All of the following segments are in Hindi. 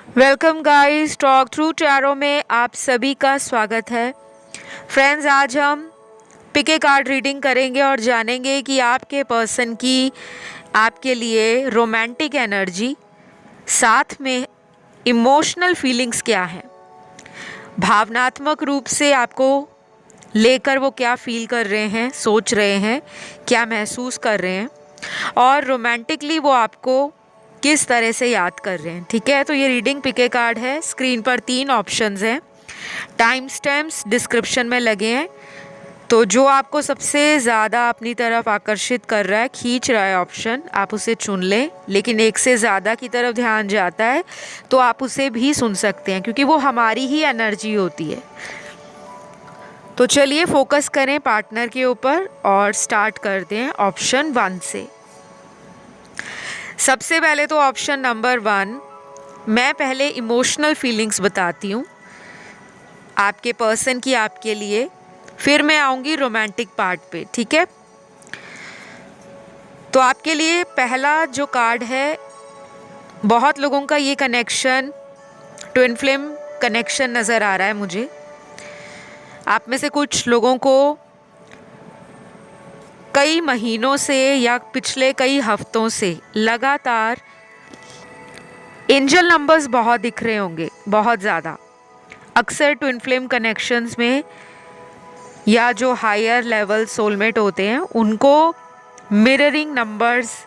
Welcome guys, talk through tarot में आप सभी का स्वागत है। फ्रेंड्स, आज हम पिक ए कार्ड रीडिंग करेंगे और जानेंगे कि आपके पर्सन की आपके लिए रोमांटिक एनर्जी, साथ में इमोशनल फीलिंग्स क्या है, भावनात्मक रूप से आपको लेकर वो क्या फील कर रहे हैं, सोच रहे हैं, क्या महसूस कर रहे हैं और रोमांटिकली वो आपको किस तरह से याद कर रहे हैं। ठीक है, तो ये रीडिंग पिक ए कार्ड है। स्क्रीन पर 3 ऑप्शंस हैं, टाइम स्टैम्प्स डिस्क्रिप्शन में लगे हैं। तो जो आपको सबसे ज़्यादा अपनी तरफ आकर्षित कर रहा है, खींच रहा है ऑप्शन, आप उसे चुन लें। लेकिन एक से ज़्यादा की तरफ ध्यान जाता है तो आप उसे भी सुन सकते हैं, क्योंकि वो हमारी ही एनर्जी होती है। तो चलिए फोकस करें पार्टनर के ऊपर और स्टार्ट करते हैं ऑप्शन 1 से। सबसे पहले तो ऑप्शन नंबर 1, मैं पहले इमोशनल फीलिंग्स बताती हूँ आपके पर्सन की आपके लिए, फिर मैं आऊँगी रोमांटिक पार्ट पे। ठीक है, तो आपके लिए पहला जो कार्ड है, बहुत लोगों का ये कनेक्शन ट्विन फ्लेम कनेक्शन नज़र आ रहा है मुझे। आप में से कुछ लोगों को कई महीनों से या पिछले कई हफ्तों से लगातार एंजल नंबर्स बहुत दिख रहे होंगे, बहुत ज़्यादा। अक्सर ट्विन फ्लेम कनेक्शंस में या जो हायर लेवल सोलमेट होते हैं उनको मिररिंग नंबर्स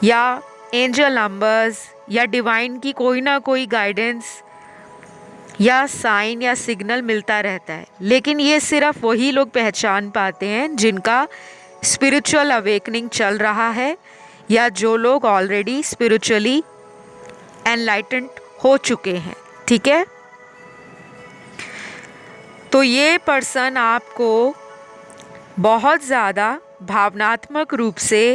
या एंजल नंबर्स या डिवाइन की कोई ना कोई गाइडेंस या साइन या सिग्नल मिलता रहता है। लेकिन ये सिर्फ वही लोग पहचान पाते हैं जिनका स्पिरिचुअल अवेकनिंग चल रहा है या जो लोग ऑलरेडी स्पिरिचुअली एनलाइटेंड हो चुके हैं। ठीक है, तो ये पर्सन आपको बहुत ज़्यादा भावनात्मक रूप से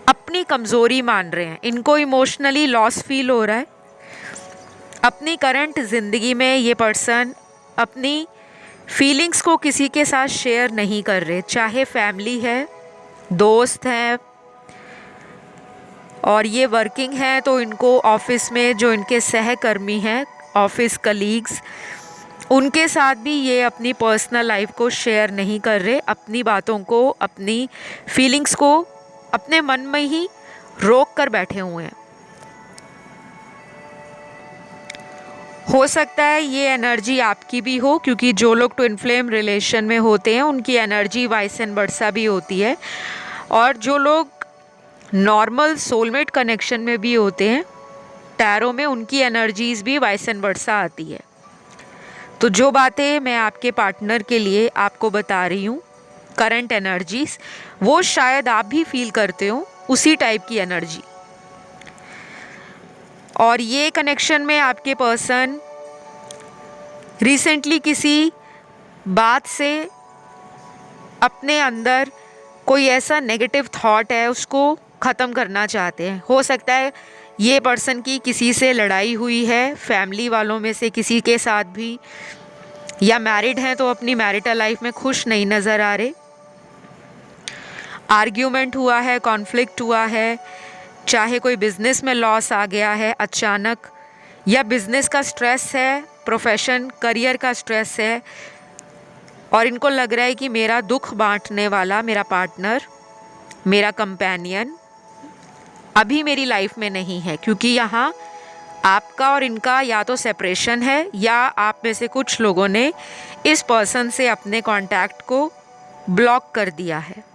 अपनी कमज़ोरी मान रहे हैं। इनको इमोशनली लॉस फील हो रहा है। अपनी करंट ज़िंदगी में ये पर्सन अपनी फीलिंग्स को किसी के साथ शेयर नहीं कर रहे, चाहे फैमिली है, दोस्त हैं, और ये वर्किंग है तो इनको ऑफिस में जो इनके सहकर्मी हैं, ऑफिस कलीग्स, उनके साथ भी ये अपनी पर्सनल लाइफ को शेयर नहीं कर रहे। अपनी बातों को, अपनी फीलिंग्स को अपने मन में ही रोक कर बैठे हुए हैं। हो सकता है ये एनर्जी आपकी भी हो, क्योंकि जो लोग ट्विन फ्लेम रिलेशन में होते हैं उनकी एनर्जी वाइस एंड वर्सा भी होती है, और जो लोग नॉर्मल सोलमेट कनेक्शन में भी होते हैं टैरो में, उनकी एनर्जीज भी वाइस एंड वर्सा आती है। तो जो बातें मैं आपके पार्टनर के लिए आपको बता रही हूँ, करंट एनर्जीज, वो शायद आप भी फील करते हो, उसी टाइप की एनर्जी। और ये कनेक्शन में आपके पर्सन रिसेंटली किसी बात से अपने अंदर कोई ऐसा नेगेटिव थॉट है उसको ख़त्म करना चाहते हैं। हो सकता है ये पर्सन की किसी से लड़ाई हुई है, फैमिली वालों में से किसी के साथ भी, या मैरिड हैं तो अपनी मैरिटल लाइफ में खुश नहीं नज़र आ रहे। आर्ग्यूमेंट हुआ है, कॉन्फ्लिक्ट हुआ है, चाहे कोई बिजनेस में लॉस आ गया है अचानक, या बिजनेस का स्ट्रेस है, प्रोफेशन करियर का स्ट्रेस है, और इनको लग रहा है कि मेरा दुख बांटने वाला मेरा पार्टनर, मेरा कंपेनियन अभी मेरी लाइफ में नहीं है, क्योंकि यहाँ आपका और इनका या तो सेपरेशन है या आप में से कुछ लोगों ने इस पर्सन से अपने कांटेक्ट को ब्लॉक कर दिया है।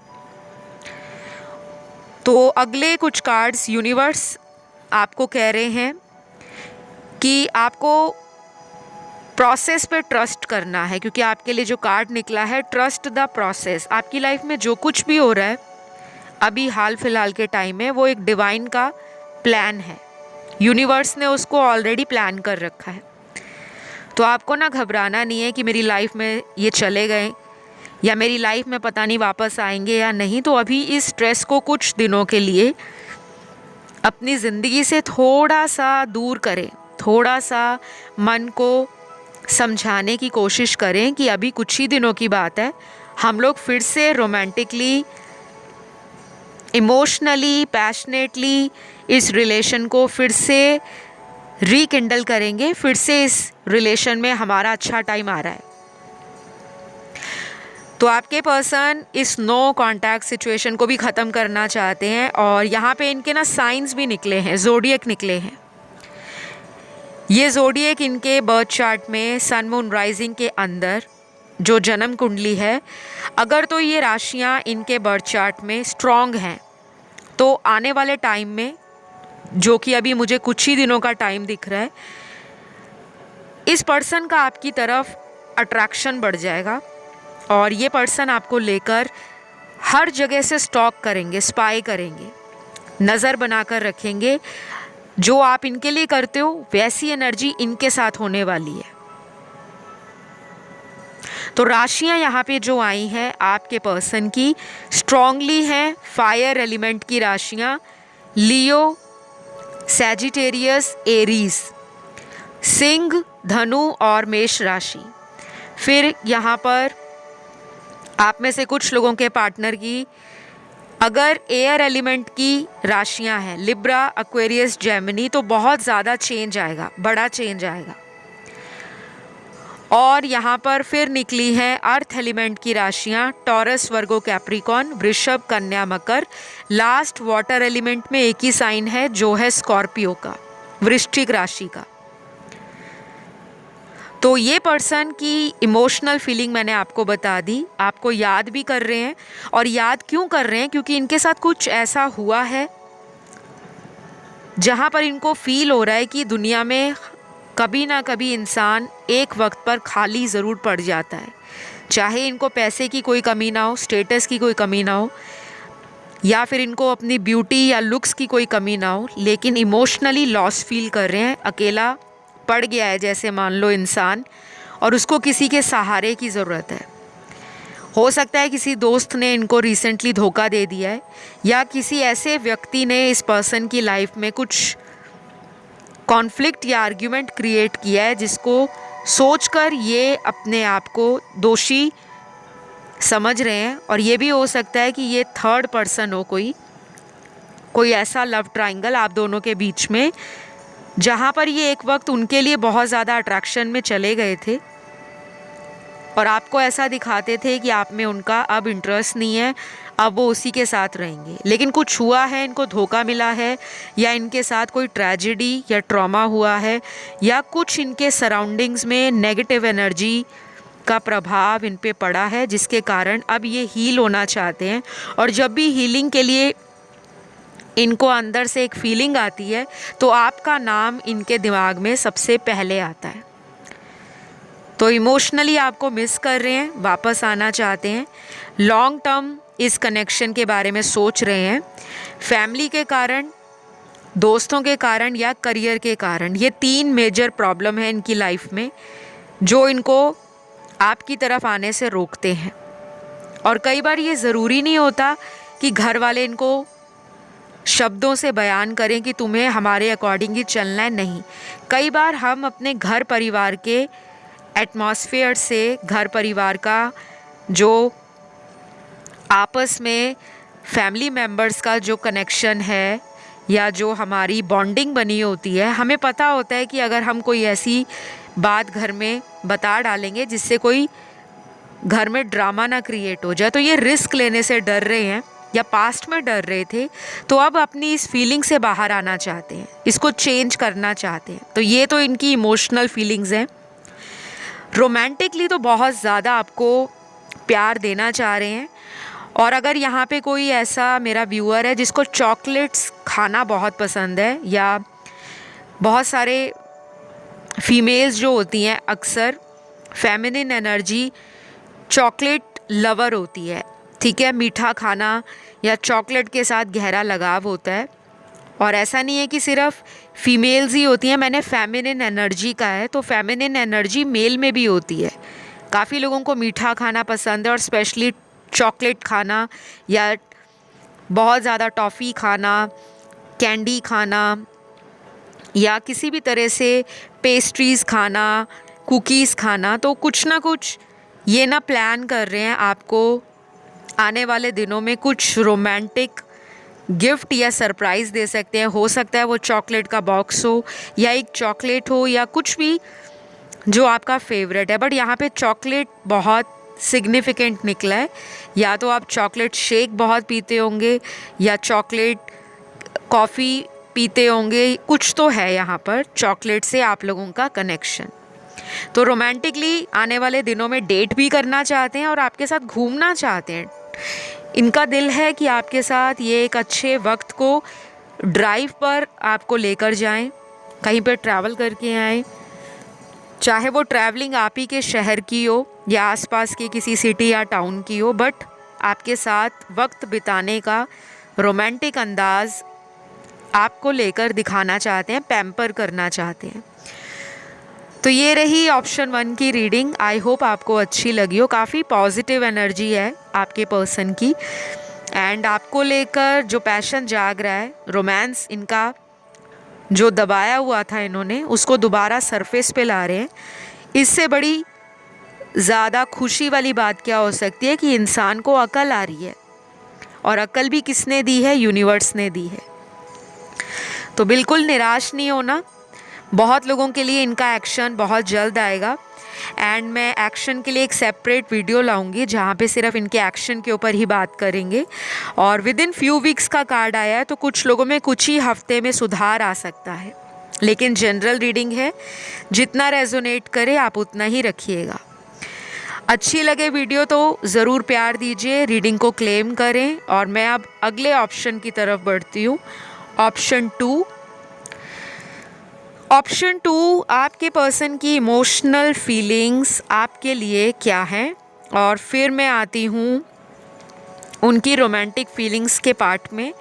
तो अगले कुछ कार्ड्स यूनिवर्स आपको कह रहे हैं कि आपको प्रोसेस पे ट्रस्ट करना है, क्योंकि आपके लिए जो कार्ड निकला है, ट्रस्ट द प्रोसेस। आपकी लाइफ में जो कुछ भी हो रहा है अभी हाल फिलहाल के टाइम में, वो एक डिवाइन का प्लान है। यूनिवर्स ने उसको ऑलरेडी प्लान कर रखा है। तो आपको ना घबराना नहीं है कि मेरी लाइफ में ये चले गए या मेरी लाइफ में पता नहीं वापस आएंगे या नहीं। तो अभी इस स्ट्रेस को कुछ दिनों के लिए अपनी ज़िंदगी से थोड़ा सा दूर करें, थोड़ा सा मन को समझाने की कोशिश करें कि अभी कुछ ही दिनों की बात है, हम लोग फिर से रोमांटिकली इमोशनली पैशनेटली इस रिलेशन को फिर से रिकिंडल करेंगे, फिर से इस रिलेशन में हमारा अच्छा टाइम आ रहा है। तो आपके पर्सन इस नो कांटेक्ट सिचुएशन को भी ख़त्म करना चाहते हैं। और यहाँ पे इनके ना साइंस भी निकले हैं, ज़ोडिएक निकले हैं। ये ज़ोडिएक इनके बर्थ चार्ट में सन मून राइजिंग के अंदर जो जन्म कुंडली है, अगर तो ये राशियाँ इनके बर्थ चार्ट में स्ट्रॉन्ग हैं तो आने वाले टाइम में, जो कि अभी मुझे कुछ ही दिनों का टाइम दिख रहा है, इस पर्सन का आपकी तरफ अट्रैक्शन बढ़ जाएगा और ये पर्सन आपको लेकर हर जगह से स्टॉक करेंगे, स्पाई करेंगे, नज़र बनाकर रखेंगे। जो आप इनके लिए करते हो वैसी एनर्जी इनके साथ होने वाली है। तो राशियां यहाँ पे जो आई हैं आपके पर्सन की स्ट्रॉन्गली हैं फायर एलिमेंट की राशियां, लियो, सैजिटेरियस, एरीज, सिंह, धनु और मेष राशि। फिर यहाँ पर आप में से कुछ लोगों के पार्टनर की अगर एयर एलिमेंट की राशियां हैं, लिब्रा, एक्वेरियस, जेमिनी, तो बहुत ज़्यादा चेंज आएगा, बड़ा चेंज आएगा। और यहाँ पर फिर निकली हैं अर्थ एलिमेंट की राशियाँ, टॉरस, वर्गो, कैप्रिकॉन, वृषभ, कन्या, मकर। लास्ट वाटर एलिमेंट में एक ही साइन है जो है स्कॉर्पियो का, वृश्चिक राशि का। तो ये पर्सन की इमोशनल फीलिंग मैंने आपको बता दी, आपको याद भी कर रहे हैं। और याद क्यों कर रहे हैं? क्योंकि इनके साथ कुछ ऐसा हुआ है जहाँ पर इनको फील हो रहा है कि दुनिया में कभी ना कभी इंसान एक वक्त पर खाली ज़रूर पड़ जाता है। चाहे इनको पैसे की कोई कमी ना हो, स्टेटस की कोई कमी ना हो, या फिर इनको अपनी ब्यूटी या लुक्स की कोई कमी ना हो, लेकिन इमोशनली लॉस फील कर रहे हैं। अकेला पड़ गया है जैसे मान लो इंसान, और उसको किसी के सहारे की ज़रूरत है। हो सकता है किसी दोस्त ने इनको रिसेंटली धोखा दे दिया है, या किसी ऐसे व्यक्ति ने इस पर्सन की लाइफ में कुछ कॉन्फ्लिक्ट या आर्ग्यूमेंट क्रिएट किया है जिसको सोचकर ये अपने आप को दोषी समझ रहे हैं। और ये भी हो सकता है कि ये थर्ड पर्सन हो, कोई ऐसा लव ट्रायंगल आप दोनों के बीच में जहाँ पर ये एक वक्त उनके लिए बहुत ज़्यादा अट्रैक्शन में चले गए थे और आपको ऐसा दिखाते थे कि आप में उनका अब इंटरेस्ट नहीं है, अब वो उसी के साथ रहेंगे। लेकिन कुछ हुआ है, इनको धोखा मिला है, या इनके साथ कोई ट्रेजेडी या ट्रॉमा हुआ है, या कुछ इनके सराउंडिंग्स में नेगेटिव एनर्जी का प्रभाव इन पे पड़ा है, जिसके कारण अब ये हील होना चाहते हैं। और जब भी हीलिंग के लिए इनको अंदर से एक फीलिंग आती है तो आपका नाम इनके दिमाग में सबसे पहले आता है। तो इमोशनली आपको मिस कर रहे हैं, वापस आना चाहते हैं, लॉन्ग टर्म इस कनेक्शन के बारे में सोच रहे हैं। फैमिली के कारण, दोस्तों के कारण या करियर के कारण, ये 3 मेजर प्रॉब्लम है इनकी लाइफ में जो इनको आपकी तरफ आने से रोकते हैं। और कई बार ये ज़रूरी नहीं होता कि घर वाले इनको शब्दों से बयान करें कि तुम्हें हमारे अकॉर्डिंग ही चलना है, नहीं। कई बार हम अपने घर परिवार के एटमॉस्फेयर से, घर परिवार का जो आपस में फैमिली मेम्बर्स का जो कनेक्शन है या जो हमारी बॉन्डिंग बनी होती है, हमें पता होता है कि अगर हम कोई ऐसी बात घर में बता डालेंगे जिससे कोई घर में ड्रामा ना क्रिएट हो जाए, तो ये रिस्क लेने से डर रहे हैं या पास्ट में डर रहे थे, तो अब अपनी इस फीलिंग से बाहर आना चाहते हैं, इसको चेंज करना चाहते हैं। तो ये तो इनकी इमोशनल फीलिंग्स हैं। रोमांटिकली तो बहुत ज़्यादा आपको प्यार देना चाह रहे हैं। और अगर यहाँ पे कोई ऐसा मेरा व्यूअर है जिसको चॉकलेट्स खाना बहुत पसंद है, या बहुत सारे फीमेल्स जो होती हैं अक्सर फेमिनिन एनर्जी चॉकलेट लवर होती है, ठीक है, मीठा खाना या चॉकलेट के साथ गहरा लगाव होता है। और ऐसा नहीं है कि सिर्फ फीमेल्स ही होती हैं, मैंने फेमिनिन एनर्जी का है, तो फेमिनिन एनर्जी मेल में भी होती है। काफ़ी लोगों को मीठा खाना पसंद है और स्पेशली चॉकलेट खाना या बहुत ज़्यादा टॉफ़ी खाना, कैंडी खाना, या किसी भी तरह से पेस्ट्रीज़ खाना, कुकीज़ खाना। तो कुछ ना कुछ ये ना प्लान कर रहे हैं आपको आने वाले दिनों में कुछ रोमांटिक गिफ्ट या सरप्राइज़ दे सकते हैं। हो सकता है वो चॉकलेट का बॉक्स हो या एक चॉकलेट हो या कुछ भी जो आपका फेवरेट है। बट यहाँ पे चॉकलेट बहुत सिग्निफिकेंट निकला है। या तो आप चॉकलेट शेक बहुत पीते होंगे या चॉकलेट कॉफ़ी पीते होंगे, कुछ तो है यहाँ पर चॉकलेट से आप लोगों का कनेक्शन। तो रोमांटिकली आने वाले दिनों में डेट भी करना चाहते हैं और आपके साथ घूमना चाहते हैं। इनका दिल है कि आपके साथ ये एक अच्छे वक्त को ड्राइव पर आपको लेकर जाएं, कहीं पर ट्रैवल करके आएं, चाहे वो ट्रैवलिंग आप ही के शहर की हो या आसपास के किसी सिटी या टाउन की हो, बट आपके साथ वक्त बिताने का रोमांटिक अंदाज आपको लेकर दिखाना चाहते हैं, पैम्पर करना चाहते हैं। तो ये रही ऑप्शन 1 की रीडिंग। आई होप आपको अच्छी लगी हो। काफ़ी पॉजिटिव एनर्जी है आपके पर्सन की एंड आपको लेकर जो पैशन जाग रहा है, रोमांस इनका जो दबाया हुआ था इन्होंने उसको दोबारा सरफेस पे ला रहे हैं। इससे बड़ी ज़्यादा खुशी वाली बात क्या हो सकती है कि इंसान को अकल आ रही है, और अकल भी किसने दी है? यूनिवर्स ने दी है। तो बिल्कुल निराश नहीं होना। बहुत लोगों के लिए इनका एक्शन बहुत जल्द आएगा एंड मैं एक्शन के लिए एक सेपरेट वीडियो लाऊंगी जहाँ पे सिर्फ इनके एक्शन के ऊपर ही बात करेंगे। और विद इन फ्यू वीक्स का कार्ड आया है, तो कुछ लोगों में कुछ ही हफ्ते में सुधार आ सकता है, लेकिन जनरल रीडिंग है, जितना रेजोनेट करे आप उतना ही रखिएगा। अच्छी लगे वीडियो तो ज़रूर प्यार दीजिए, रीडिंग को क्लेम करें। और मैं अब अगले ऑप्शन की तरफ बढ़ती हूँ, ऑप्शन 2। ऑप्शन 2, आपके पर्सन की इमोशनल फीलिंग्स आपके लिए क्या हैं, और फिर मैं आती हूँ उनकी रोमांटिक फीलिंग्स के पार्ट में।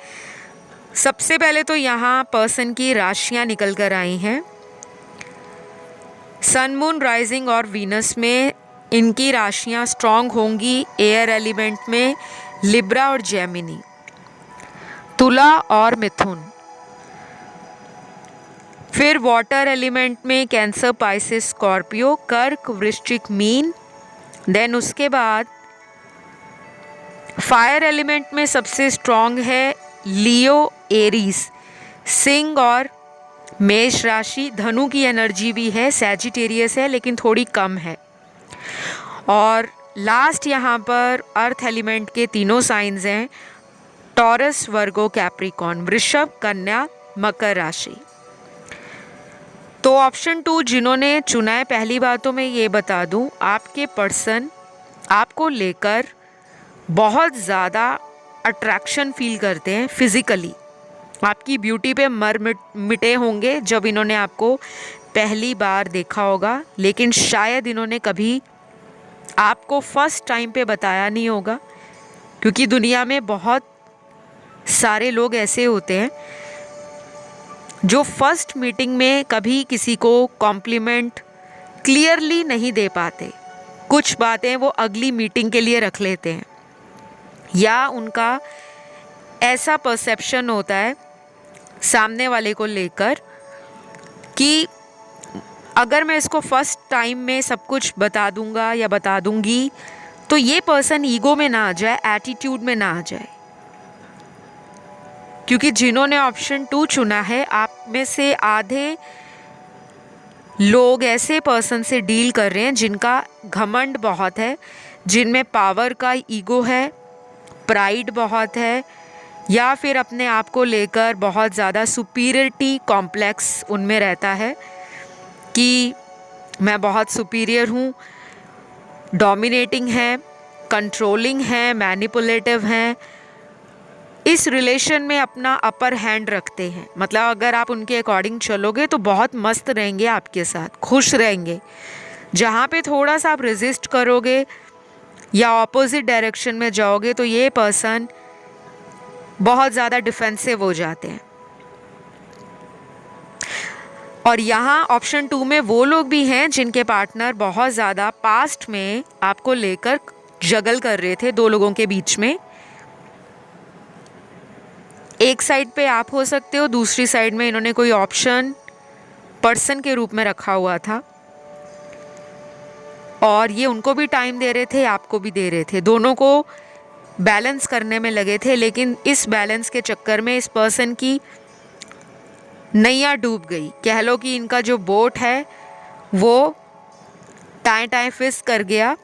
सबसे पहले तो यहाँ पर्सन की राशियाँ निकल कर आई हैं। सन, मून, राइजिंग और वीनस में इनकी राशियाँ स्ट्रॉन्ग होंगी। एयर एलिमेंट में लिब्रा और जेमिनी, तुला और मिथुन। फिर वाटर एलिमेंट में कैंसर, पाइसेस, स्कॉर्पियो, कर्क, वृश्चिक, मीन। देन उसके बाद फायर एलिमेंट में सबसे स्ट्रॉन्ग है लियो, एरीज, सिंह और मेष राशि। धनु की एनर्जी भी है, सैजिटेरियस है लेकिन थोड़ी कम है। और लास्ट यहाँ पर अर्थ एलिमेंट के तीनों साइंस हैं, टॉरस, वर्गो, कैप्रिकॉर्न, वृषभ, कन्या, मकर राशि। तो ऑप्शन 2 जिन्होंने चुना है, पहली बात तो मैं ये बता दूं, आपके पर्सन आपको लेकर बहुत ज़्यादा अट्रैक्शन फील करते हैं फिज़िकली। आपकी ब्यूटी पे मर मिटे होंगे जब इन्होंने आपको पहली बार देखा होगा, लेकिन शायद इन्होंने कभी आपको फर्स्ट टाइम पे बताया नहीं होगा, क्योंकि दुनिया में बहुत सारे लोग ऐसे होते हैं जो फर्स्ट मीटिंग में कभी किसी को कॉम्प्लीमेंट क्लियरली नहीं दे पाते। कुछ बातें वो अगली मीटिंग के लिए रख लेते हैं, या उनका ऐसा परसेप्शन होता है सामने वाले को लेकर कि अगर मैं इसको फर्स्ट टाइम में सब कुछ बता दूंगा या बता दूंगी तो ये पर्सन ईगो में ना आ जाए, एटीट्यूड में ना आ जाए। क्योंकि जिन्होंने ऑप्शन 2 चुना है, आप में से आधे लोग ऐसे पर्सन से डील कर रहे हैं जिनका घमंड बहुत है, जिनमें पावर का ईगो है, प्राइड बहुत है, या फिर अपने आप को लेकर बहुत ज़्यादा सुपीरियरिटी कॉम्प्लेक्स उनमें रहता है कि मैं बहुत सुपीरियर हूँ, डोमिनेटिंग है, कंट्रोलिंग है, मैनिपुलेटिव हैं। इस रिलेशन में अपना अपर हैंड रखते हैं। मतलब अगर आप उनके अकॉर्डिंग चलोगे तो बहुत मस्त रहेंगे, आपके साथ खुश रहेंगे। जहाँ पे थोड़ा सा आप रेजिस्ट करोगे या ऑपोजिट डायरेक्शन में जाओगे तो ये पर्सन बहुत ज़्यादा डिफेंसिव हो जाते हैं। और यहाँ ऑप्शन 2 में वो लोग भी हैं जिनके पार्टनर बहुत ज़्यादा पास्ट में आपको लेकर जगल कर रहे थे, दो लोगों के बीच में। एक साइड पे आप हो सकते हो, दूसरी साइड में इन्होंने कोई ऑप्शन पर्सन के रूप में रखा हुआ था और ये उनको भी टाइम दे रहे थे, आपको भी दे रहे थे। दोनों को बैलेंस करने में लगे थे, लेकिन इस बैलेंस के चक्कर में इस पर्सन की नैया डूब गई। कह लो कि इनका जो बोट है वो टाएं टाएं फिस कर गया,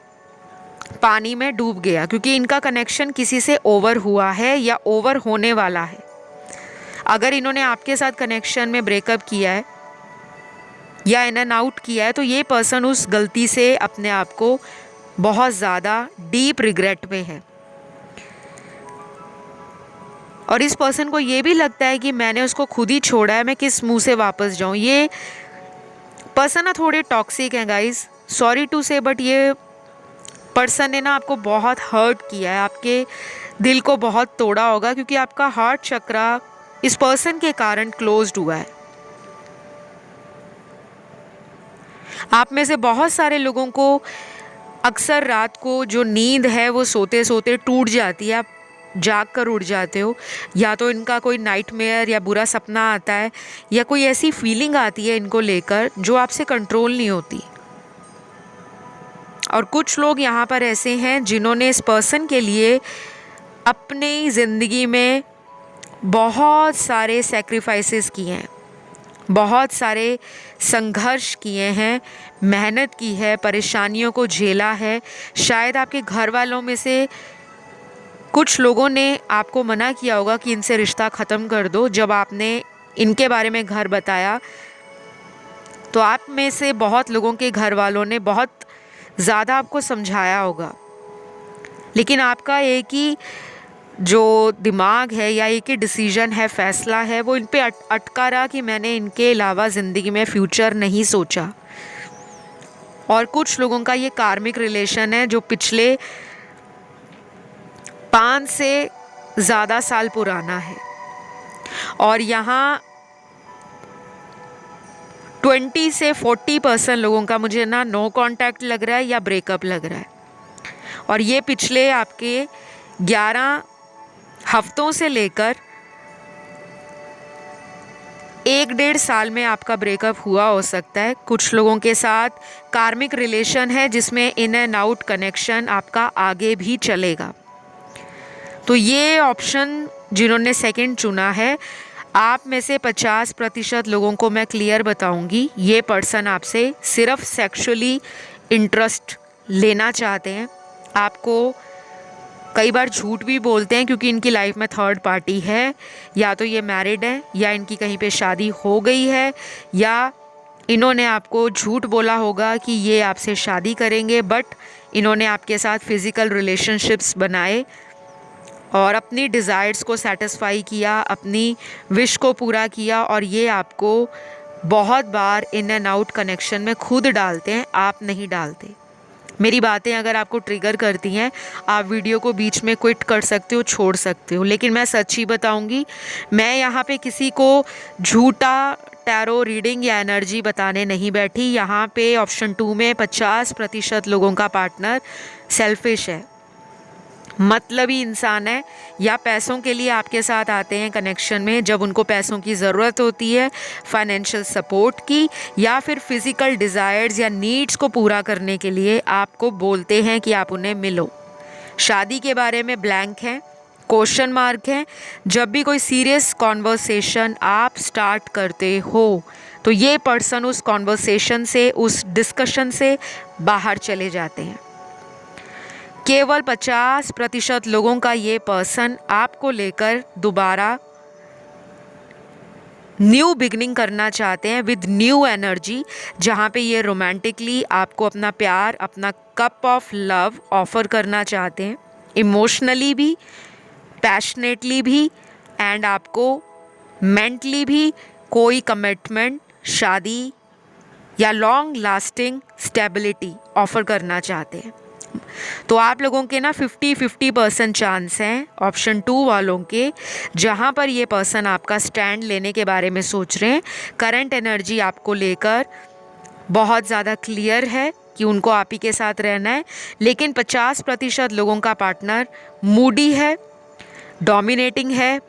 पानी में डूब गया, क्योंकि इनका कनेक्शन किसी से ओवर हुआ है या ओवर होने वाला है। अगर इन्होंने आपके साथ कनेक्शन में ब्रेकअप किया है या इन एंड आउट किया है, तो ये पर्सन उस गलती से अपने आप को बहुत ज़्यादा डीप रिग्रेट में है। और इस पर्सन को ये भी लगता है कि मैंने उसको खुद ही छोड़ा है, मैं किस मुंह से वापस जाऊं। ये पर्सन ना थोड़े टॉक्सिक हैं गाइस, सॉरी टू से, बट ये पर्सन ने ना आपको बहुत हर्ट किया है, आपके दिल को बहुत तोड़ा होगा, क्योंकि आपका हार्ट चक्रा इस पर्सन के कारण क्लोज्ड हुआ है। आप में से बहुत सारे लोगों को अक्सर रात को जो नींद है वो सोते सोते टूट जाती है, आप जाग कर उठ जाते हो, या तो इनका कोई नाइटमेयर या बुरा सपना आता है, या कोई ऐसी फीलिंग आती है इनको लेकर जो आपसे कंट्रोल नहीं होती। और कुछ लोग यहाँ पर ऐसे हैं जिन्होंने इस पर्सन के लिए अपनी ज़िंदगी में बहुत सारे सैक्रिफाइसेस किए हैं, बहुत सारे संघर्ष किए हैं, मेहनत की है, परेशानियों को झेला है। शायद आपके घर वालों में से कुछ लोगों ने आपको मना किया होगा कि इनसे रिश्ता ख़त्म कर दो। जब आपने इनके बारे में घर बताया तो आप में से बहुत लोगों के घर वालों ने बहुत ज़्यादा आपको समझाया होगा, लेकिन आपका एक ही जो दिमाग है या एक ही डिसीजन है, फैसला है, वो इन पे अटका रहा कि मैंने इनके अलावा ज़िंदगी में फ्यूचर नहीं सोचा। और कुछ लोगों का ये कार्मिक रिलेशन है जो पिछले 5 से ज़्यादा साल पुराना है, और यहाँ 20 से 40% लोगों का मुझे ना नो कांटेक्ट लग रहा है या ब्रेकअप लग रहा है। और ये पिछले आपके 11 हफ्तों से लेकर 1-1.5 साल में आपका ब्रेकअप हुआ हो सकता है। कुछ लोगों के साथ कार्मिक रिलेशन है जिसमें इन एंड आउट कनेक्शन आपका आगे भी चलेगा। तो ये ऑप्शन जिन्होंने सेकंड चुना है, आप में से 50% लोगों को मैं क्लियर बताऊंगी, ये पर्सन आपसे सिर्फ सेक्सुअली इंटरेस्ट लेना चाहते हैं। आपको कई बार झूठ भी बोलते हैं क्योंकि इनकी लाइफ में थर्ड पार्टी है, या तो ये मैरिड है या इनकी कहीं पे शादी हो गई है, या इन्होंने आपको झूठ बोला होगा कि ये आपसे शादी करेंगे, बट इन्होंने आपके साथ फिज़िकल रिलेशनशिप्स बनाए और अपनी डिज़ायर्स को सेटिस्फाई किया, अपनी विश को पूरा किया, और ये आपको बहुत बार इन एंड आउट कनेक्शन में खुद डालते हैं, आप नहीं डालते। मेरी बातें अगर आपको ट्रिगर करती हैं, आप वीडियो को बीच में क्विट कर सकते हो, छोड़ सकते हो, लेकिन मैं सच ही बताऊंगी। मैं यहाँ पे किसी को झूठा टैरो रीडिंग या एनर्जी बताने नहीं बैठी। यहाँ पे ऑप्शन 2 में 50% लोगों का पार्टनर सेल्फिश है, मतलबी इंसान है, या पैसों के लिए आपके साथ आते हैं कनेक्शन में जब उनको पैसों की ज़रूरत होती है, फाइनेंशियल सपोर्ट की, या फिर फिज़िकल डिज़ायर्स या नीड्स को पूरा करने के लिए आपको बोलते हैं कि आप उन्हें मिलो। शादी के बारे में ब्लैंक है, क्वेश्चन मार्क है। जब भी कोई सीरियस कॉन्वर्सेशन आप स्टार्ट करते हो तो ये पर्सन उस कॉन्वर्सेशन से, उस डिस्कशन से बाहर चले जाते हैं। केवल 50% लोगों का ये पर्सन आपको लेकर दोबारा न्यू बिगनिंग करना चाहते हैं विद न्यू एनर्जी, जहाँ पे ये रोमांटिकली आपको अपना प्यार, अपना कप ऑफ लव ऑफर करना चाहते हैं, इमोशनली भी, पैशनेटली भी, एंड आपको मेंटली भी कोई कमिटमेंट, शादी या लॉन्ग लास्टिंग स्टेबिलिटी ऑफर करना चाहते हैं। तो आप लोगों के ना 50-50% चांस हैं ऑप्शन 2 वालों के, जहाँ पर ये पर्सन आपका स्टैंड लेने के बारे में सोच रहे हैं। करंट एनर्जी आपको लेकर बहुत ज़्यादा क्लियर है कि उनको आप ही के साथ रहना है, लेकिन 50% लोगों का पार्टनर मूडी है, डोमिनेटिंग है,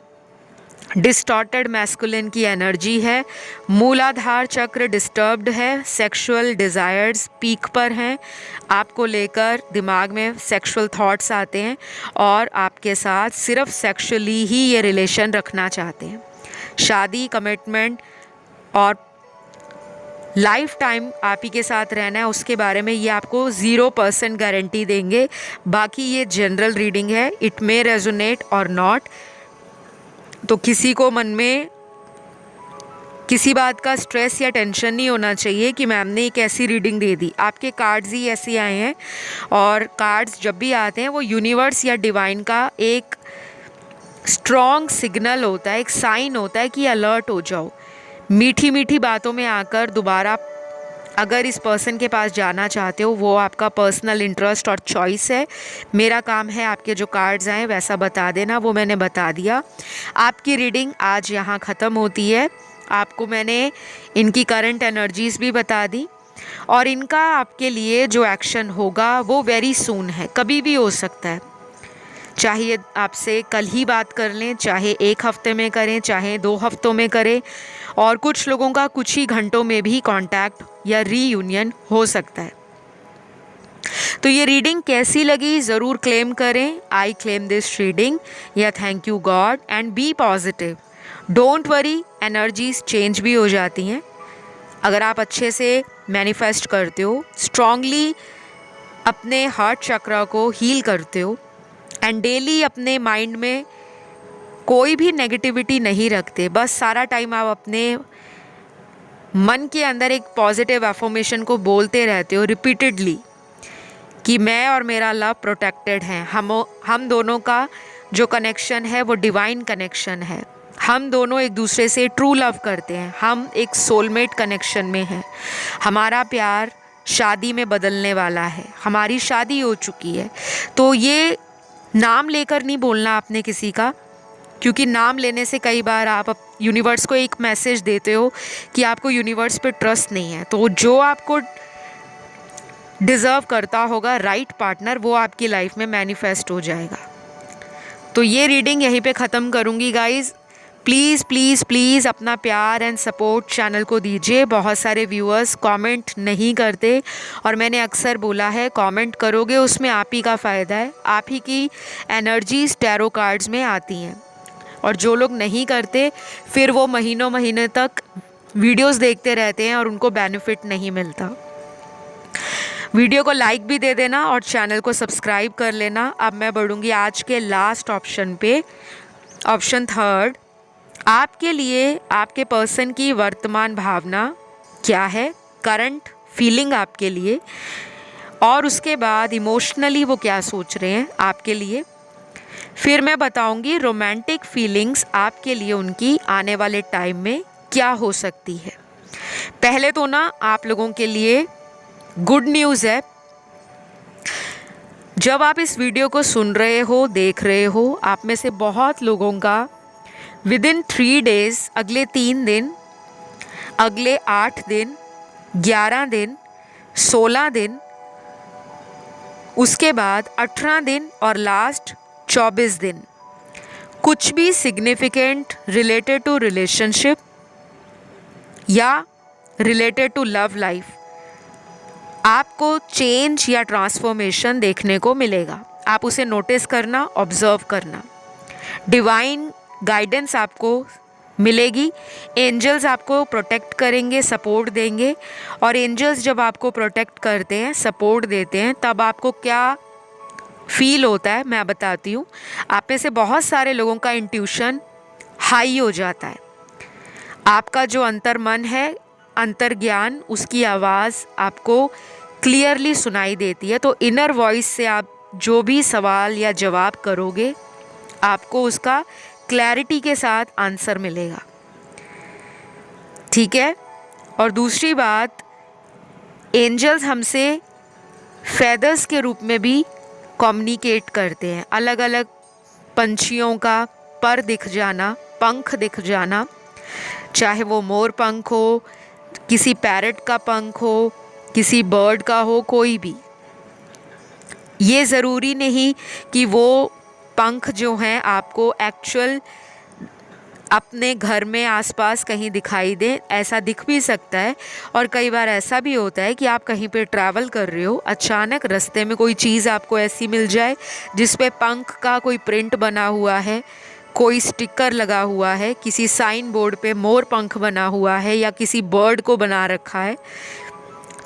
डिस्टॉर्टेड मैस्कुलिन की एनर्जी है, मूलाधार चक्र डिस्टर्ब्ड है, सेक्सुअल डिज़ायर्स पीक पर हैं, आपको लेकर दिमाग में सेक्सुअल थॉट्स आते हैं और आपके साथ सिर्फ सेक्सुअली ही ये रिलेशन रखना चाहते हैं। शादी, कमिटमेंट और लाइफ टाइम आप ही के साथ रहना है उसके बारे में ये आपको 0% गारंटी देंगे। बाकी ये जनरल रीडिंग है, इट मे रेजोनेट और नॉट। तो किसी को मन में किसी बात का स्ट्रेस या टेंशन नहीं होना चाहिए कि मैम ने एक ऐसी रीडिंग दे दी। आपके कार्ड्स ही ऐसे आए हैं और कार्ड्स जब भी आते हैं वो यूनिवर्स या डिवाइन का एक स्ट्रॉन्ग सिग्नल होता है, एक साइन होता है कि अलर्ट हो जाओ। मीठी मीठी बातों में आकर दोबारा अगर इस पर्सन के पास जाना चाहते हो, वो आपका पर्सनल इंटरेस्ट और चॉइस है। मेरा काम है आपके जो कार्ड्स आए वैसा बता देना, वो मैंने बता दिया। आपकी रीडिंग आज यहाँ ख़त्म होती है। आपको मैंने इनकी करंट एनर्जीज़ भी बता दी और इनका आपके लिए जो एक्शन होगा वो वेरी सून है, कभी भी हो सकता है। चाहे आपसे कल ही बात कर लें, चाहे 1 हफ्ते में करें, चाहे 2 हफ्तों में करें, और कुछ लोगों का कुछ ही घंटों में भी कांटेक्ट या रीयूनियन हो सकता है। तो ये रीडिंग कैसी लगी ज़रूर क्लेम करें, आई क्लेम दिस रीडिंग, या thank you God, and be positive, don't worry. Energies change भी हो जाती हैं अगर आप अच्छे से मैनिफेस्ट करते हो, स्ट्रांगली अपने हार्ट चक्र को हील करते हो एंड डेली अपने माइंड में कोई भी नेगेटिविटी नहीं रखते। बस सारा टाइम आप अपने मन के अंदर एक पॉजिटिव अफर्मेशन को बोलते रहते हो रिपीटेडली कि मैं और मेरा लव प्रोटेक्टेड है। हम दोनों का जो कनेक्शन है वो डिवाइन कनेक्शन है। हम दोनों एक दूसरे से ट्रू लव करते हैं। हम एक सोलमेट कनेक्शन में हैं। हमारा प्यार शादी में बदलने वाला है। हमारी शादी हो चुकी है। तो ये नाम लेकर नहीं बोलना आपने किसी का, क्योंकि नाम लेने से कई बार आप यूनिवर्स को एक मैसेज देते हो कि आपको यूनिवर्स पे ट्रस्ट नहीं है। तो जो आपको डिज़र्व करता होगा राइट पार्टनर, वो आपकी लाइफ में मैनिफेस्ट हो जाएगा। तो ये रीडिंग यहीं पे ख़त्म करूँगी गाइज़। प्लीज़ प्लीज़ प्लीज़ अपना प्यार एंड सपोर्ट चैनल को दीजिए। बहुत सारे व्यूअर्स कमेंट नहीं करते और मैंने अक्सर बोला है कमेंट करोगे उसमें आप ही का फ़ायदा है। आप ही की एनर्जीज टैरो कार्ड्स में आती हैं और जो लोग नहीं करते फिर वो महीनों महीने तक वीडियोस देखते रहते हैं और उनको बेनिफिट नहीं मिलता। वीडियो को लाइक भी दे देना और चैनल को सब्सक्राइब कर लेना। अब मैं बढ़ूँगी आज के लास्ट ऑप्शन पे, ऑप्शन 3। आपके लिए आपके पर्सन की वर्तमान भावना क्या है, करंट फीलिंग आपके लिए, और उसके बाद इमोशनली वो क्या सोच रहे हैं आपके लिए। फिर मैं बताऊंगी रोमांटिक फीलिंग्स आपके लिए उनकी आने वाले टाइम में क्या हो सकती है। पहले तो ना आप लोगों के लिए गुड न्यूज़ है। जब आप इस वीडियो को सुन रहे हो, देख रहे हो, आप में से बहुत लोगों का विदिन 3 डेज़, अगले 3 दिन, अगले 8 दिन, 11 दिन, 16 दिन, उसके बाद 18 दिन और लास्ट 24 दिन कुछ भी सिग्निफिकेंट रिलेटेड टू रिलेशनशिप या रिलेटेड टू लव लाइफ आपको चेंज या ट्रांसफॉर्मेशन देखने को मिलेगा। आप उसे नोटिस करना, ऑब्जर्व करना। डिवाइन गाइडेंस आपको मिलेगी। एंजल्स आपको प्रोटेक्ट करेंगे, सपोर्ट देंगे। और एंजल्स जब आपको प्रोटेक्ट करते हैं, सपोर्ट देते हैं, तब आपको क्या फील होता है मैं बताती हूँ। आप में से बहुत सारे लोगों का इंट्यूशन हाई हो जाता है। आपका जो अंतर्मन है, अंतर्ज्ञान, उसकी आवाज़ आपको क्लियरली सुनाई देती है। तो इनर वॉइस से आप जो भी सवाल या जवाब करोगे आपको उसका क्लैरिटी के साथ आंसर मिलेगा। ठीक है। और दूसरी बात, एंजल्स हमसे फेदर्स के रूप में भी कम्युनिकेट करते हैं। अलग अलग पंछियों का पर दिख जाना, पंख दिख जाना, चाहे वो मोर पंख हो, किसी पैरट का पंख हो, किसी बर्ड का हो, कोई भी। ये ज़रूरी नहीं कि वो पंख जो हैं आपको एक्चुअल अपने घर में आसपास कहीं दिखाई दे, ऐसा दिख भी सकता है। और कई बार ऐसा भी होता है कि आप कहीं पे ट्रैवल कर रहे हो, अचानक रास्ते में कोई चीज़ आपको ऐसी मिल जाए जिस पे पंख का कोई प्रिंट बना हुआ है, कोई स्टिकर लगा हुआ है, किसी साइन बोर्ड पे मोर पंख बना हुआ है या किसी बर्ड को बना रखा है।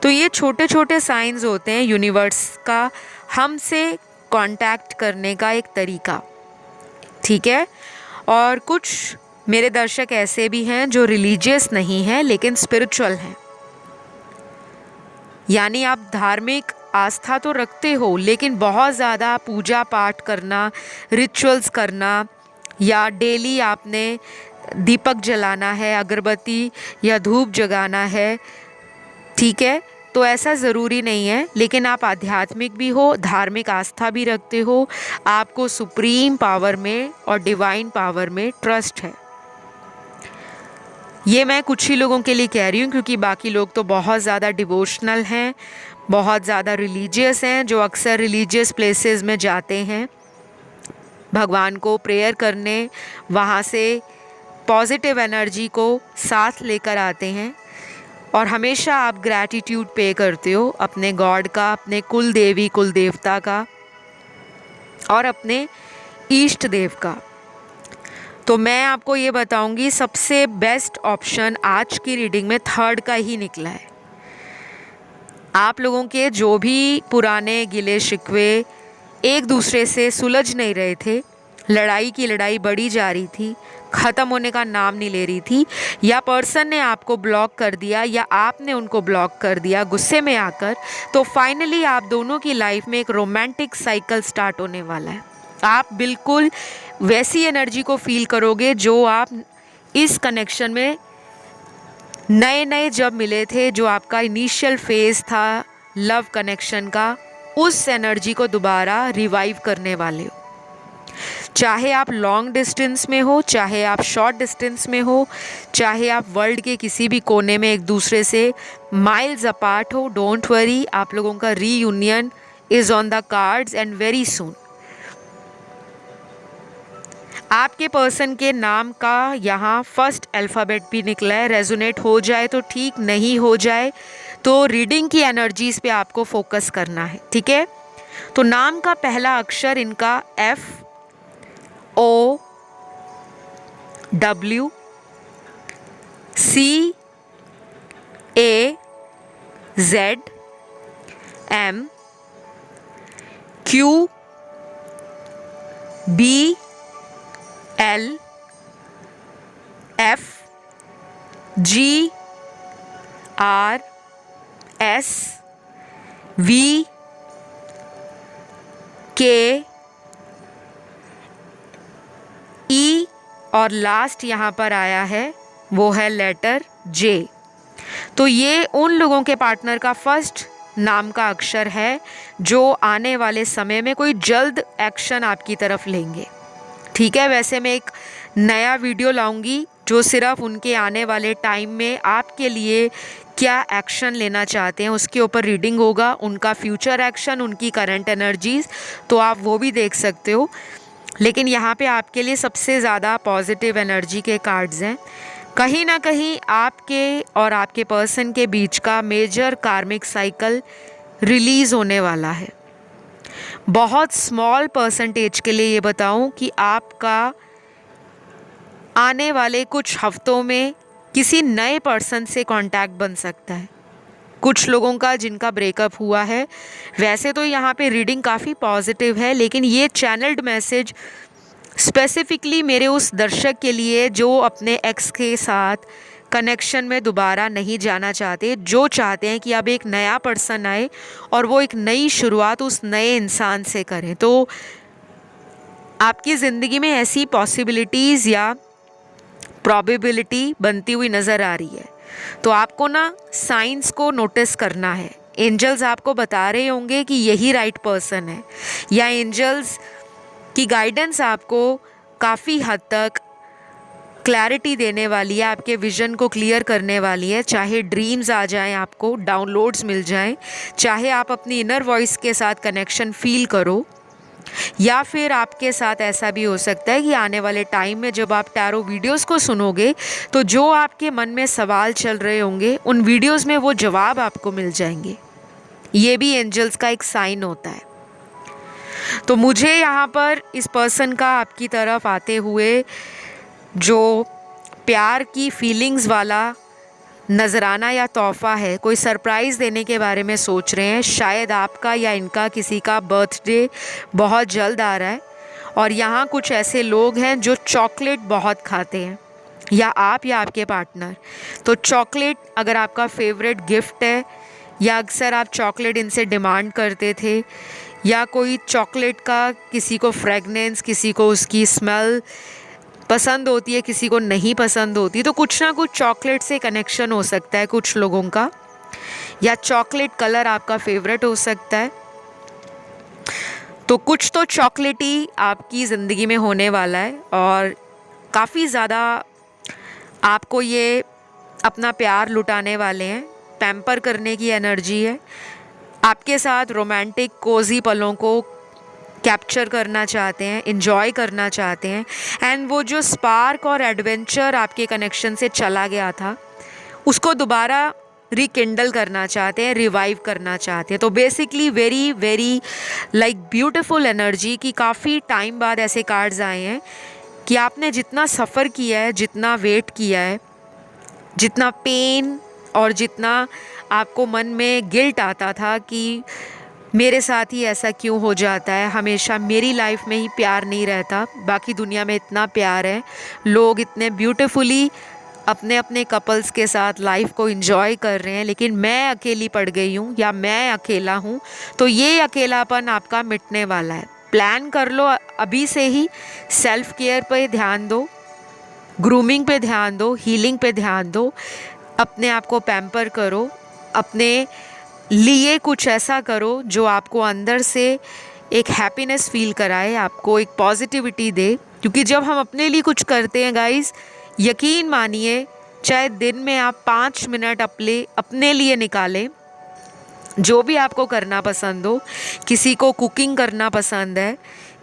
तो ये छोटे छोटे साइंस होते हैं यूनिवर्स का हमसे कांटेक्ट करने का एक तरीका, ठीक है। और कुछ मेरे दर्शक ऐसे भी हैं जो रिलीजियस नहीं हैं लेकिन स्पिरिचुअल हैं, यानी आप धार्मिक आस्था तो रखते हो लेकिन बहुत ज़्यादा पूजा पाठ करना, रिचुअल्स करना, या डेली आपने दीपक जलाना है, अगरबत्ती या धूप जगाना है, ठीक है। तो ऐसा ज़रूरी नहीं है, लेकिन आप आध्यात्मिक भी हो, धार्मिक आस्था भी रखते हो, आपको सुप्रीम पावर में और डिवाइन पावर में ट्रस्ट है। ये मैं कुछ ही लोगों के लिए कह रही हूँ, क्योंकि बाकी लोग तो बहुत ज़्यादा डिवोशनल हैं, बहुत ज़्यादा रिलीजियस हैं, जो अक्सर रिलीजियस प्लेसेस में जाते हैं भगवान को प्रेयर करने, वहाँ से पॉजिटिव एनर्जी को साथ लेकर आते हैं। और हमेशा आप ग्रैटिट्यूड पे करते हो अपने गॉड का, अपने कुल देवी कुल देवता का और अपने इष्ट देव का। तो मैं आपको ये बताऊंगी, सबसे बेस्ट ऑप्शन आज की रीडिंग में थर्ड का ही निकला है। आप लोगों के जो भी पुराने गिले शिकवे एक दूसरे से सुलझ नहीं रहे थे, लड़ाई की लड़ाई बढ़ी जा रही थी, ख़त्म होने का नाम नहीं ले रही थी, या पर्सन ने आपको ब्लॉक कर दिया या आपने उनको ब्लॉक कर दिया गुस्से में आकर, तो फाइनली आप दोनों की लाइफ में एक रोमांटिक साइकिल स्टार्ट होने वाला है। आप बिल्कुल वैसी एनर्जी को फील करोगे जो आप इस कनेक्शन में नए नए जब मिले थे, जो आपका इनिशियल फेज़ था लव कनेक्शन का, उस एनर्जी को दोबारा रिवाइव करने वाले हो। चाहे आप लॉन्ग डिस्टेंस में हो, चाहे आप शॉर्ट डिस्टेंस में हो, चाहे आप वर्ल्ड के किसी भी कोने में एक दूसरे से माइल्स अपार्ट हो, डोंट वरी, आप लोगों का reunion is on the cards and very soon. आपके पर्सन के नाम का यहाँ फर्स्ट अल्फ़ाबेट भी निकला है। रेजोनेट हो जाए तो ठीक, नहीं हो जाए तो रीडिंग की एनर्जीज़ पे आपको फोकस करना है, ठीक है। तो नाम का पहला अक्षर इनका F O W C A Z M Q B L F G R S V K E और लास्ट यहाँ पर आया है वो है लेटर J। तो ये उन लोगों के पार्टनर का फर्स्ट नाम का अक्षर है जो आने वाले समय में कोई जल्द एक्शन आपकी तरफ लेंगे, ठीक है। वैसे मैं एक नया वीडियो लाऊंगी जो सिर्फ उनके आने वाले टाइम में आपके लिए क्या एक्शन लेना चाहते हैं उसके ऊपर रीडिंग होगा, उनका फ्यूचर एक्शन, उनकी करंट एनर्जीज़, तो आप वो भी देख सकते हो। लेकिन यहाँ पे आपके लिए सबसे ज़्यादा पॉजिटिव एनर्जी के कार्ड्स हैं। कहीं ना कहीं आपके और आपके पर्सन के बीच का मेजर कार्मिक साइकिल रिलीज़ होने वाला है। बहुत स्मॉल परसेंटेज के लिए ये बताऊं कि आपका आने वाले कुछ हफ्तों में किसी नए पर्सन से कांटेक्ट बन सकता है। कुछ लोगों का जिनका ब्रेकअप हुआ है, वैसे तो यहाँ पे रीडिंग काफ़ी पॉजिटिव है, लेकिन ये चैनल्ड मैसेज स्पेसिफिकली मेरे उस दर्शक के लिए जो अपने एक्स के साथ कनेक्शन में दोबारा नहीं जाना चाहते, जो चाहते हैं कि अब एक नया पर्सन आए और वो एक नई शुरुआत उस नए इंसान से करें। तो आपकी ज़िंदगी में ऐसी पॉसिबिलिटीज़ या प्रॉबिलिटी बनती हुई नज़र आ रही है। तो आपको ना साइंस को नोटिस करना है। एंजल्स आपको बता रहे होंगे कि यही राइट पर्सन है, या एंजल्स की गाइडेंस आपको काफ़ी हद तक क्लैरिटी देने वाली है, आपके विज़न को क्लियर करने वाली है। चाहे ड्रीम्स आ जाएं, आपको डाउनलोड्स मिल जाएं, चाहे आप अपनी इनर वॉइस के साथ कनेक्शन फील करो, या फिर आपके साथ ऐसा भी हो सकता है कि आने वाले टाइम में जब आप टैरो वीडियोस को सुनोगे तो जो आपके मन में सवाल चल रहे होंगे उन वीडियोस में वो जवाब आपको मिल जाएंगे। ये भी एंजल्स का एक साइन होता है। तो मुझे यहाँ पर इस पर्सन का आपकी तरफ आते हुए जो प्यार की फीलिंग्स वाला नजराना या तोहफ़ा है, कोई सरप्राइज़ देने के बारे में सोच रहे हैं। शायद आपका या इनका किसी का बर्थडे बहुत जल्द आ रहा है और यहाँ कुछ ऐसे लोग हैं जो चॉकलेट बहुत खाते हैं, या आप या आपके पार्टनर। तो चॉकलेट अगर आपका फेवरेट गिफ्ट है या अक्सर आप चॉकलेट इनसे डिमांड करते थे, या कोई चॉकलेट का किसी को फ्रेगनेंस, किसी को उसकी स्मेल पसंद होती है, किसी को नहीं पसंद होती, तो कुछ ना कुछ चॉकलेट से कनेक्शन हो सकता है कुछ लोगों का, या चॉकलेट कलर आपका फेवरेट हो सकता है। तो कुछ तो चॉकलेटी आपकी ज़िंदगी में होने वाला है और काफ़ी ज़्यादा आपको ये अपना प्यार लुटाने वाले हैं। पैम्पर करने की एनर्जी है, आपके साथ रोमांटिक कोजी पलों को कैप्चर करना चाहते हैं, इन्जॉय करना चाहते हैं। एंड वो जो स्पार्क और एडवेंचर आपके कनेक्शन से चला गया था उसको दोबारा रिकिंडल करना चाहते हैं, रिवाइव करना चाहते हैं। तो basically very very like beautiful energy की काफ़ी टाइम बाद ऐसे कार्ड्स आए हैं कि आपने जितना सफ़र किया है, जितना वेट किया है, जितना पेन और जितना आपको मन में गिल्ट आता था कि मेरे साथ ही ऐसा क्यों हो जाता है, हमेशा मेरी लाइफ में ही प्यार नहीं रहता, बाकी दुनिया में इतना प्यार है, लोग इतने ब्यूटीफुली अपने अपने कपल्स के साथ लाइफ को एंजॉय कर रहे हैं, लेकिन मैं अकेली पड़ गई हूँ या मैं अकेला हूँ। तो ये अकेलापन आपका मिटने वाला है। प्लान कर लो अभी से ही, सेल्फ केयर पे ध्यान दो, ग्रूमिंग पे ध्यान दो, हीलिंग पे ध्यान दो, अपने आप को पैम्पर करो, अपने लिए कुछ ऐसा करो जो आपको अंदर से एक हैप्पीनेस फील कराए, आपको एक पॉजिटिविटी दे। क्योंकि जब हम अपने लिए कुछ करते हैं गाइस, यकीन मानिए, चाहे दिन में आप 5 मिनट अपने लिए निकालें, जो भी आपको करना पसंद हो, किसी को कुकिंग करना पसंद है,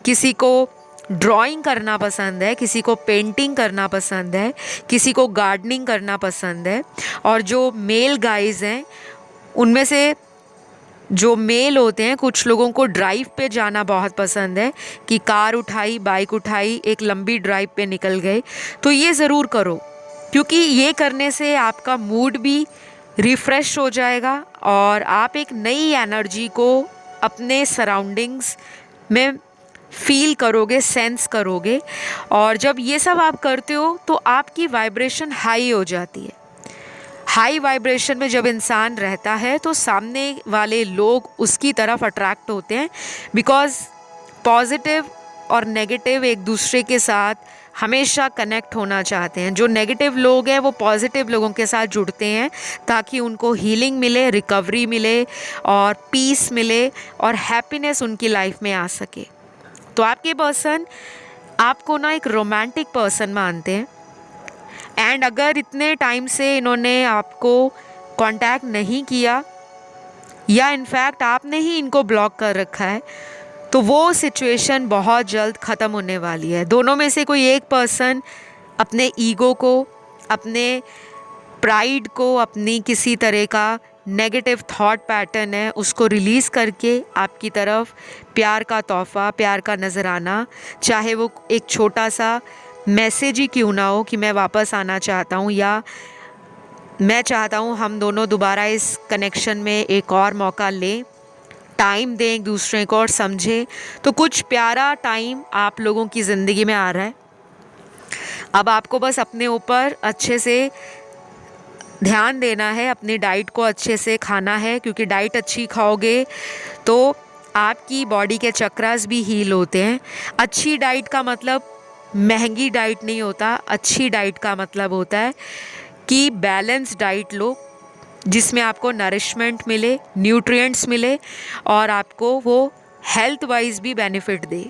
किसी को ड्राइंग करना पसंद है, किसी को पेंटिंग करना पसंद है, किसी को गार्डनिंग करना पसंद है, और जो मेल गाइज हैं उनमें से जो मेल होते हैं, कुछ लोगों को ड्राइव पे जाना बहुत पसंद है कि कार उठाई, बाइक उठाई, एक लंबी ड्राइव पे निकल गए। तो ये ज़रूर करो, क्योंकि ये करने से आपका मूड भी रिफ़्रेश हो जाएगा और आप एक नई एनर्जी को अपने सराउंडिंग्स में फील करोगे, सेंस करोगे। और जब ये सब आप करते हो तो आपकी वाइब्रेशन हाई हो जाती है। हाई वाइब्रेशन में जब इंसान रहता है तो सामने वाले लोग उसकी तरफ अट्रैक्ट होते हैं, बिकॉज़ पॉजिटिव और नेगेटिव एक दूसरे के साथ हमेशा कनेक्ट होना चाहते हैं। जो नेगेटिव लोग हैं वो पॉजिटिव लोगों के साथ जुड़ते हैं ताकि उनको हीलिंग मिले, रिकवरी मिले और पीस मिले और हैप्पीनेस उनकी लाइफ में आ सके। तो आपके पर्सन आपको ना एक रोमांटिक पर्सन मानते हैं, एंड अगर इतने टाइम से इन्होंने आपको कांटेक्ट नहीं किया या इनफैक्ट आपने ही इनको ब्लॉक कर रखा है, तो वो सिचुएशन बहुत जल्द ख़त्म होने वाली है। दोनों में से कोई एक पर्सन अपने ईगो को, अपने प्राइड को, अपनी किसी तरह का नेगेटिव थॉट पैटर्न है उसको रिलीज़ करके आपकी तरफ प्यार का तोहफ़ा, प्यार का नज़राना, चाहे वो एक छोटा सा मैसेज ही क्यों ना हो कि मैं वापस आना चाहता हूँ या मैं चाहता हूँ हम दोनों दोबारा इस कनेक्शन में एक और मौका लें, टाइम दें एक दूसरे को और समझें। तो कुछ प्यारा टाइम आप लोगों की ज़िंदगी में आ रहा है। अब आपको बस अपने ऊपर अच्छे से ध्यान देना है, अपनी डाइट को अच्छे से खाना है, क्योंकि डाइट अच्छी खाओगे तो आपकी बॉडी के चक्रास भी हील होते हैं। अच्छी डाइट का मतलब महंगी डाइट नहीं होता, अच्छी डाइट का मतलब होता है कि बैलेंस डाइट लो जिसमें आपको नरिशमेंट मिले, न्यूट्रिएंट्स मिले और आपको वो हेल्थ वाइज भी बेनिफिट दे।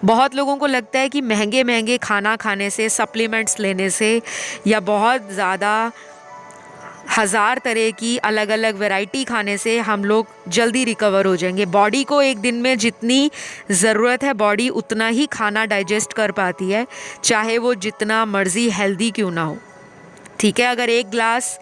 बहुत लोगों को लगता है कि महंगे महंगे खाना खाने से, सप्लीमेंट्स लेने से या बहुत ज़्यादा 1000 तरह की अलग अलग वैरायटी खाने से हम लोग जल्दी रिकवर हो जाएंगे। बॉडी को एक दिन में जितनी ज़रूरत है बॉडी उतना ही खाना डाइजेस्ट कर पाती है, चाहे वो जितना मर्ज़ी हेल्दी क्यों ना हो। ठीक है, अगर 1 ग्लास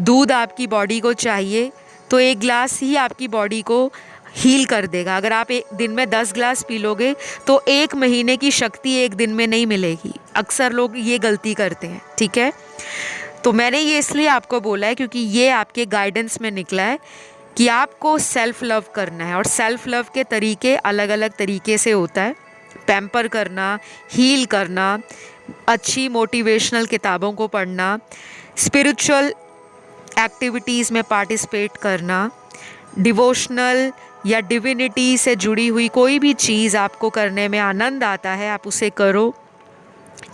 दूध आपकी बॉडी को चाहिए तो 1 ग्लास ही आपकी बॉडी को हील कर देगा। अगर आप एक दिन में 10 ग्लास पी लोगे तो 1 महीने की शक्ति एक दिन में नहीं मिलेगी। अक्सर लोग ये गलती करते हैं। ठीक है, तो मैंने ये इसलिए आपको बोला है क्योंकि ये आपके गाइडेंस में निकला है कि आपको सेल्फ लव करना है, और सेल्फ लव के तरीके अलग अलग तरीके से होता है। पैम्पर करना, हील करना, अच्छी मोटिवेशनल किताबों को पढ़ना, स्पिरिचुअल एक्टिविटीज़ में पार्टिसिपेट करना, डिवोशनल या डिविनिटी से जुड़ी हुई कोई भी चीज़ आपको करने में आनंद आता है आप उसे करो।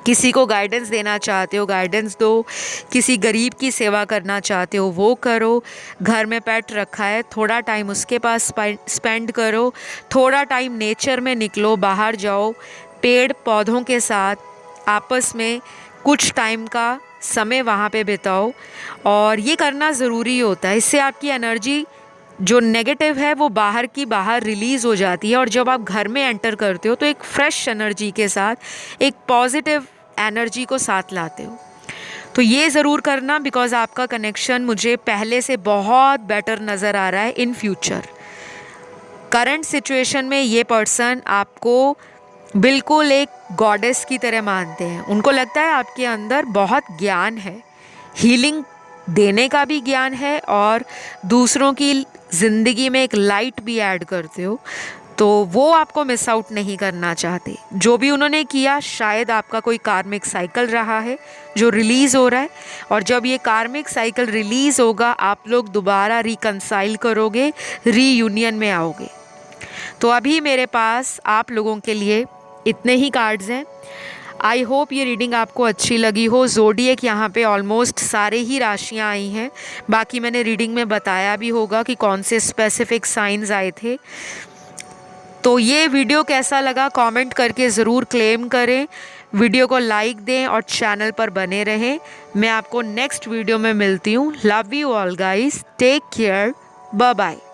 किसी को गाइडेंस देना चाहते हो गाइडेंस दो, किसी गरीब की सेवा करना चाहते हो वो करो। घर में पेट रखा है, थोड़ा टाइम उसके पास स्पेंड करो, थोड़ा टाइम नेचर में निकलो, बाहर जाओ, पेड़ पौधों के साथ आपस में कुछ टाइम का समय वहाँ पे बिताओ। और ये करना ज़रूरी होता है, इससे आपकी एनर्जी जो नेगेटिव है वो बाहर की बाहर रिलीज़ हो जाती है, और जब आप घर में एंटर करते हो तो एक फ्रेश एनर्जी के साथ एक पॉजिटिव एनर्जी को साथ लाते हो। तो ये ज़रूर करना, बिकॉज़ आपका कनेक्शन मुझे पहले से बहुत बेटर नज़र आ रहा है इन फ्यूचर। करंट सिचुएशन में ये पर्सन आपको बिल्कुल एक गॉडेस की तरह मानते हैं। उनको लगता है आपके अंदर बहुत ज्ञान है, हीलिंग देने का भी ज्ञान है और दूसरों की ज़िंदगी में एक लाइट भी ऐड करते हो, तो वो आपको मिस आउट नहीं करना चाहते। जो भी उन्होंने किया शायद आपका कोई कार्मिक साइकिल रहा है जो रिलीज़ हो रहा है, और जब ये कार्मिक साइकिल रिलीज़ होगा आप लोग दोबारा रिकंसाइल करोगे, रीयूनियन में आओगे। तो अभी मेरे पास आप लोगों के लिए इतने ही कार्ड्स हैं। आई होप ये रीडिंग आपको अच्छी लगी हो। ज़ोडिएक यहाँ पे ऑलमोस्ट सारे ही राशियाँ आई हैं, बाकी मैंने रीडिंग में बताया भी होगा कि कौन से स्पेसिफिक साइंस आए थे। तो ये वीडियो कैसा लगा कमेंट करके ज़रूर क्लेम करें, वीडियो को लाइक दें और चैनल पर बने रहें। मैं आपको नेक्स्ट वीडियो में मिलती हूँ। Love you all guys, take care, bye bye.